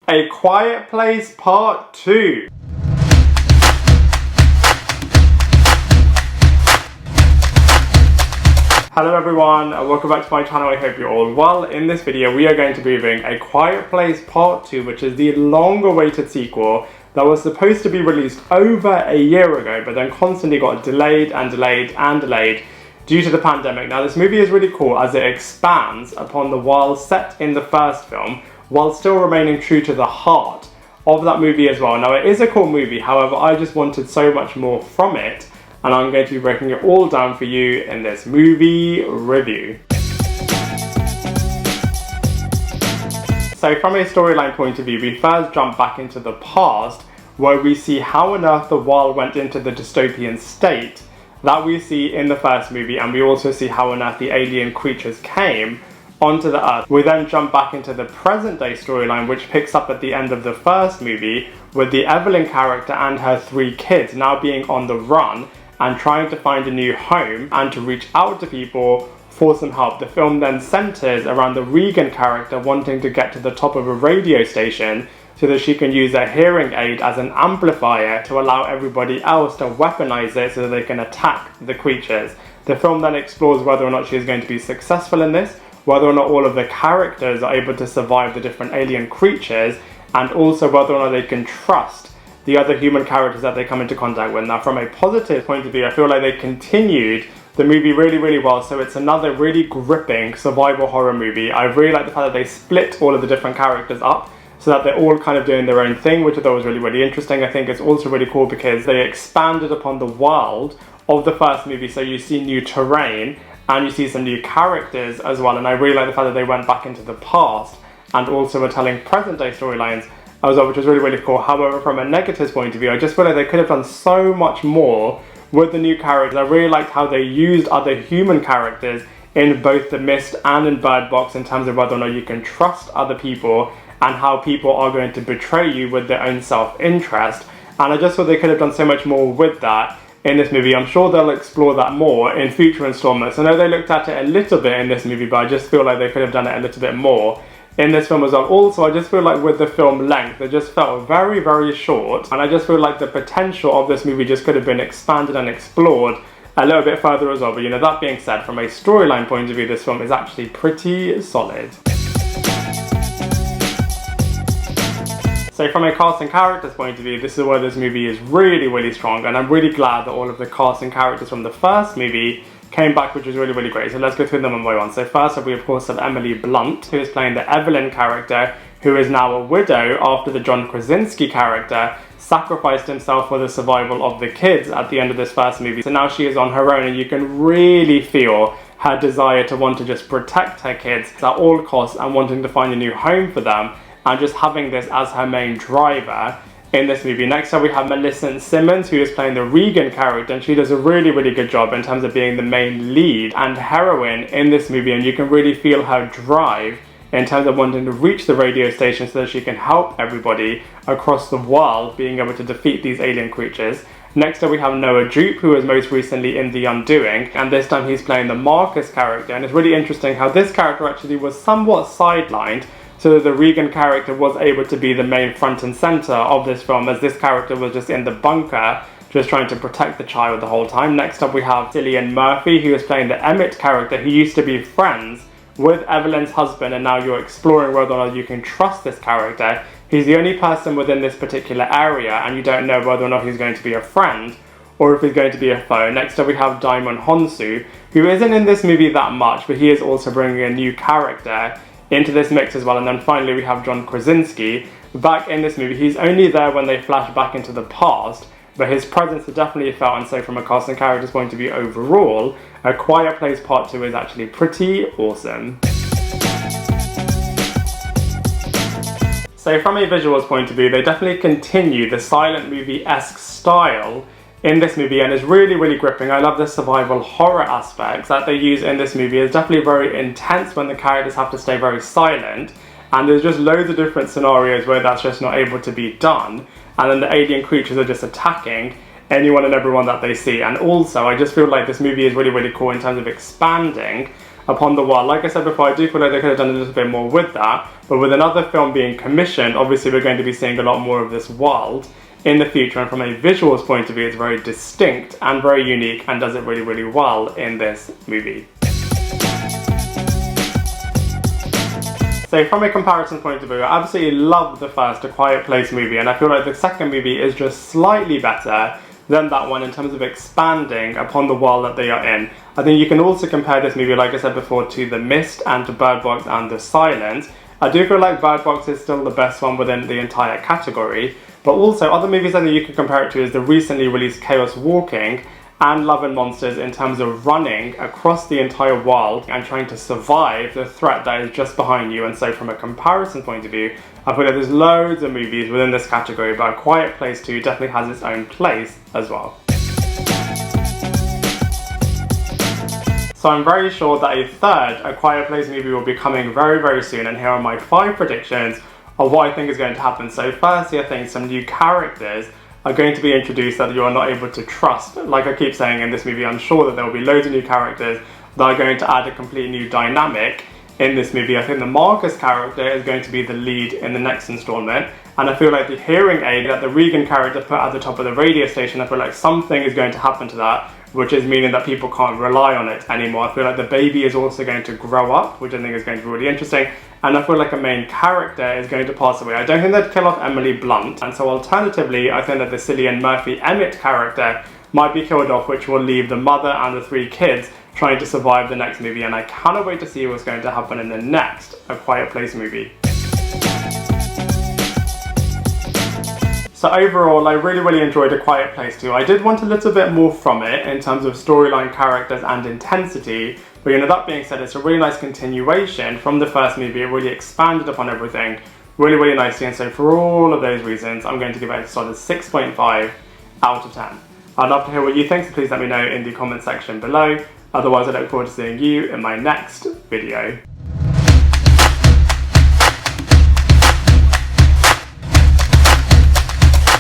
A Quiet Place Part 2. Hello everyone, and welcome back to my channel. I hope you're all well. In this video we are going to be reviewing A Quiet Place Part 2, which is the long-awaited sequel that was supposed to be released over a year ago, but then constantly got delayed and delayed and delayed due to the pandemic. Now this movie is really cool as it expands upon the world set in the first film, while still remaining true to the heart of that movie as well. Now it is a cool movie, however I just wanted so much more from it, and I'm going to be breaking it all down for you in this movie review. So from a storyline point of view, we first jump back into the past, where we see how on earth the world went into the dystopian state that we see in the first movie, and we also see how on earth the alien creatures came onto the earth. We then jump back into the present day storyline, which picks up at the end of the first movie with the Evelyn character and her 3 kids now being on the run and trying to find a new home and to reach out to people for some help. The film then centers around the Regan character wanting to get to the top of a radio station so that she can use a hearing aid as an amplifier to allow everybody else to weaponize it so that they can attack the creatures. The film then explores whether or not she is going to be successful in this, whether or not all of the characters are able to survive the different alien creatures, and also whether or not they can trust the other human characters that they come into contact with. Now from a positive point of view, I feel like they continued the movie really well, so it's another really gripping survival horror movie. I really like the fact that they split all of the different characters up so that they're all kind of doing their own thing, which I thought was really interesting. I think it's also really cool because they expanded upon the world of the first movie, so you see new terrain and you see some new characters as well, and I really like the fact that they went back into the past and also were telling present day storylines as well, which was really cool. However, from a negative point of view, I just feel like they could have done so much more with the new characters. I really liked how they used other human characters in both The Mist and in Bird Box in terms of whether or not you can trust other people and how people are going to betray you with their own self-interest. And I just thought they could have done so much more with that in this movie. I'm sure they'll explore that more in future installments. I know they looked at it a little bit in this movie, but I just feel like they could have done it a little bit more in this film as well. Also, I just feel like with the film length, it just felt very short, and I just feel like the potential of this movie just could have been expanded and explored a little bit further as well. But you know, that being said, from a storyline point of view, this film is actually pretty solid. So from a cast and characters point of view, this is where this movie is really strong, and I'm really glad that all of the cast and characters from the first movie came back, which was really great. So let's go through them one by one. So first up, we of course have Emily Blunt, who is playing the Evelyn character, who is now a widow after the John Krasinski character sacrificed himself for the survival of the kids at the end of this first movie. So now she is on her own, and you can really feel her desire to want to just protect her kids at all costs and wanting to find a new home for them, and just having this as her main driver in this movie. Next up we have Millicent Simmonds, who is playing the Regan character, and she does a really good job in terms of being the main lead and heroine in this movie, and you can really feel her drive in terms of wanting to reach the radio station so that she can help everybody across the world being able to defeat these alien creatures. Next up we have Noah Jupe, who was most recently in The Undoing, and this time he's playing the Marcus character, and it's really interesting how this character actually was somewhat sidelined so that the Regan character was able to be the main front and center of this film, as this character was just in the bunker just trying to protect the child the whole time. Next up we have Cillian Murphy, who is playing the Emmett character. He used to be friends with Evelyn's husband, and now you're exploring whether or not you can trust this character. He's the only person within this particular area, and you don't know whether or not he's going to be a friend or if he's going to be a foe. Next up we have Djimon, who isn't in this movie that much, but he is also bringing a new character into this mix as well. And then finally we have John Krasinski back in this movie. He's only there when they flash back into the past, but his presence is definitely felt, and so from a cast and characters point of view overall, A Quiet Place Part 2 is actually pretty awesome. So from a visuals point of view, they definitely continue the silent movie-esque style in this movie, and is really gripping. I love the survival horror aspects that they use in this movie. It's definitely very intense when the characters have to stay very silent, and there's just loads of different scenarios where that's just not able to be done, and then the alien creatures are just attacking anyone and everyone that they see. And also I just feel like this movie is really cool in terms of expanding upon the world. Like I said before, I do feel like they could have done a little bit more with that, but with another film being commissioned, obviously we're going to be seeing a lot more of this world in the future, and from a visuals point of view, it's very distinct and very unique and does it really, really well in this movie. So from a comparison point of view, I absolutely love the first A Quiet Place movie, and I feel like the second movie is just slightly better than that one in terms of expanding upon the world that they are in. I think you can also compare this movie, like I said before, to The Mist and to Bird Box and The Silence. I do feel like Bird Box is still the best one within the entire category, but also other movies I think you can compare it to is the recently released Chaos Walking and Love and Monsters in terms of running across the entire world and trying to survive the threat that is just behind you. And so from a comparison point of view, I feel like there's loads of movies within this category, but A Quiet Place 2 definitely has its own place as well. So I'm very sure that a third A Quiet Place movie will be coming very, very soon, and here are my 5 predictions of what I think is going to happen. So firstly, I think some new characters are going to be introduced that you are not able to trust. Like I keep saying in this movie, I'm sure that there will be loads of new characters that are going to add a completely new dynamic in this movie. I think the Marcus character is going to be the lead in the next installment, and I feel like the hearing aid that the Regan character put at the top of the radio station, I feel like something is going to happen to that, which is meaning that people can't rely on it anymore. I feel like the baby is also going to grow up, which I think is going to be really interesting, and I feel like a main character is going to pass away. I don't think they'd kill off Emily Blunt, and so alternatively, I think that the Cillian Murphy Emmett character might be killed off, which will leave the mother and the 3 kids trying to survive the next movie, and I cannot wait to see what's going to happen in the next A Quiet Place movie. So overall, I really, really enjoyed A Quiet Place 2. I did want a little bit more from it in terms of storyline, characters and intensity, but you know, that being said, it's a really nice continuation from the first movie. It really expanded upon everything really, really nicely, and so for all of those reasons, I'm going to give it a solid 6.5 out of 10. I'd love to hear what you think, so please let me know in the comment section below. Otherwise, I look forward to seeing you in my next video.